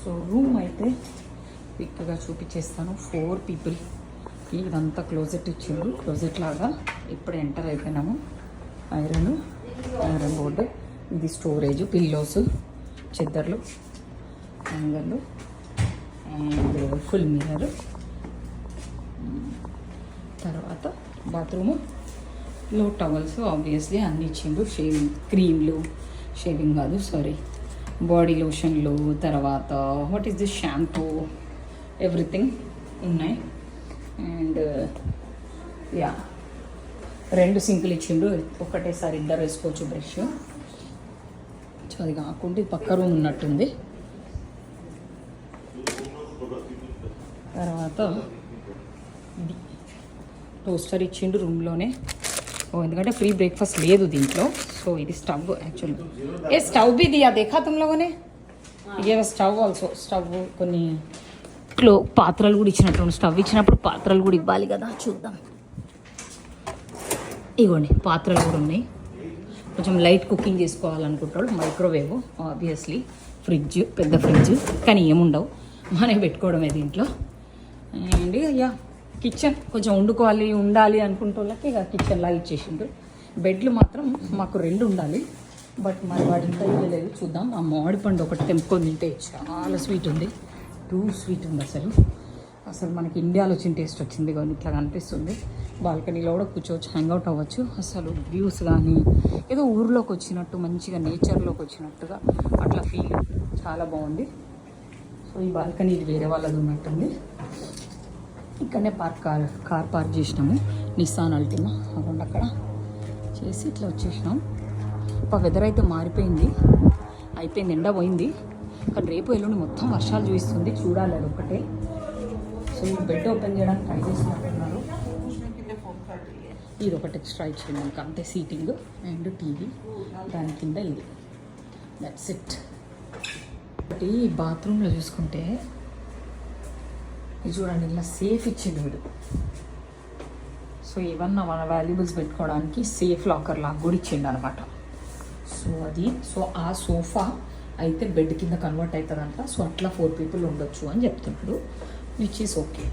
So room అయితే క్విక్గా చూపించేస్తాను. 4 people. ఇదంతా క్లోజెట్ ఇచ్చిండు, క్లోజెట్ లాగా. ఇప్పుడు ఎంటర్ అయిపోయినాము. ఐరన్ బోర్డు, ఇది స్టోరేజ్, పిల్లోస్, చెద్దర్లు, హ్యాంగర్లు అండ్ ఫుల్ మిర్రర్. తర్వాత బాత్రూములో టవల్స్ ఆబ్వియస్లీ అన్నీ ఇచ్చిండు. షేవింగ్ కాదు సారీ, బాడీ లోషన్లు, తర్వాత what is this shampoo, everything ఉన్నాయి. అండ్ యా 2 సింకులు ఇచ్చిండు, ఒకటేసారి ఇద్దరు వేసుకోవచ్చు బ్రష్. సో అది కాకుండా పక్క రూమ్ ఉన్నట్టుంది. తర్వాత ఇది టోస్టర్ ఇచ్చిండు రూమ్లోనే. ఎందుకంటే ఫ్రీ బ్రేక్ఫాస్ట్ లేదు దీంట్లో. సో ఇది స్టవ్ యాక్చువల్గా. ఏ స్టవ్ బి దియా దేఖా తుమ్ లోగోనే. ఇదే స్టవ్ ఆల్సో. స్టవ్ కొన్ని పాత్రలు కూడా ఇచ్చినట్టు. స్టవ్ ఇచ్చినప్పుడు పాత్రలు కూడా ఇవ్వాలి కదా, చూద్దాం. ఇగోండి పాత్రలు కూడా ఉన్నాయి. కొంచెం లైట్ కుకింగ్ చేసుకోవాలనుకుంటాడు. మైక్రోవేవ్ ఆబ్వియస్లీ, ఫ్రిడ్జ్, పెద్ద ఫ్రిడ్జ్, కానీ ఏముండవు, మనమే పెట్టుకోవడమే దీంట్లో. అండ్ యా కిచెన్ కొంచెం ఉండాలి అనుకుంటే వాళ్ళకి ఇక కిచెన్లా ఇచ్చేసిండు. బెడ్లు మాత్రం మాకు 2 ఉండాలి, బట్ మరి వాడు ఇంకా ఇవ్వలేదు. చూద్దాం. ఆ మామిడి పండు ఒకటి తెంపుకొని తింటే చాలా స్వీట్ ఉంది, టూ స్వీట్ ఉంది. అసలు మనకి ఇండియాలో వచ్చిన టేస్ట్ వచ్చింది కానీ ఇట్లా కనిపిస్తుంది. బాల్కనీలో కూడా కూర్చోవచ్చు, హ్యాంగ్అవుట్ అవ్వచ్చు. అసలు వ్యూస్ కానీ ఏదో ఊర్లోకి వచ్చినట్టు, మంచిగా నేచర్లోకి వచ్చినట్టుగా అట్లా ఫీల్ చాలా బాగుంది. సో ఈ బాల్కనీ ఇది వేరే వాళ్ళది ఉన్నట్టుంది. ఇక్కడనే కార్ పార్క్ చేసినాము, నిస్సాన్ అల్టిమా. అక్కడ అక్కడ చేసి ఇట్లా వచ్చేసినాం. వెదర్ అయితే మారిపోయింది, అయిపోయింది, ఎండ పోయింది. కానీ రేపు ఎల్లుండి మొత్తం వర్షాలు చూపిస్తుంది, చూడాలి అది ఒకటే. సో ఈ బెడ్ ఓపెన్ చేయడానికి ట్రై చేసినట్టున్నారు. ఇది ఒకటి ఎక్స్ట్రా ఇచ్చింది మనకు, అంతే. సీటింగ్ అండ్ టీవీ, దాని కింద ఇది. That's it. ఒకటి బాత్రూంలో చూసుకుంటే ఇది చూడండి, ఇలా సేఫ్ ఇచ్చింది వీడు. సో ఏమన్నా మన వాల్యుబుల్స్ పెట్టుకోవడానికి సేఫ్ లాకర్ లాగా కూడా ఇచ్చిండు అనమాట. సో అది, సో ఆ సోఫా అయితే బెడ్ కింద కన్వర్ట్ అవుతుందంట. సో అట్లా 4 people ఉండొచ్చు అని చెప్తున్నాడు, విచ్ ఈస్ ఓకే.